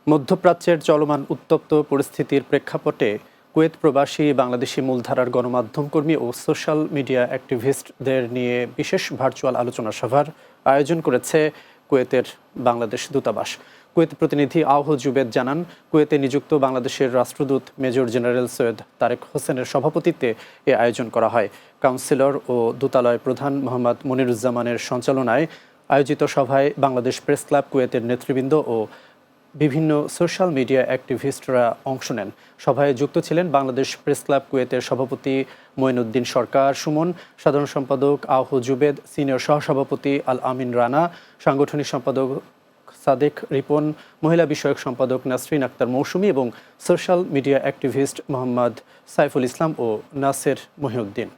মধ্যপ্রাচ্যের চলমান উত্তপ্ত পরিস্থিতির প্রেক্ষাপটে কুয়েত প্রবাসী বাংলাদেশি মূলধারার গণমাধ্যম কর্মী ও সোশ্যাল মিডিয়া অ্যাক্টিভিস্টদের নিয়ে বিশেষ ভার্চুয়াল আলোচনা সভার আয়োজন করেছে কুয়েতের বাংলাদেশ দূতাবাস। কুয়েত প্রতিনিধি আওহ জুবেদ জানান, কুয়েতে নিযুক্ত বাংলাদেশের রাষ্ট্রদূত মেজর জেনারেল সৈয়দ তারেক হোসেনের সভাপতিত্বে এ আয়োজন করা হয়। কাউন্সিলর ও দূতালয় প্রধান মোহাম্মদ মনিরুজ্জামানের সঞ্চালনায় আয়োজিত সভায় বাংলাদেশ প্রেস ক্লাব কুয়েতের নেতৃবৃন্দ ও বিভিন্ন সোশ্যাল মিডিয়া অ্যাক্টিভিস্টরা অংশ নেন। সভায় যুক্ত ছিলেন বাংলাদেশ প্রেস ক্লাব কুয়েতের সভাপতি মঈনুদ্দিন সরকার সুমন, সাধারণ সম্পাদক আওহ জুবেদ, সিনিয়র সহসভাপতি আল আমিন রানা, সাংগঠনিক সম্পাদক সাদেক রিপন, মহিলা বিষয়ক সম্পাদক নাসরিন আক্তার মৌসুমী এবং social media activist Mohammad Saiful Islam ও নাসের মহিউদ্দিন।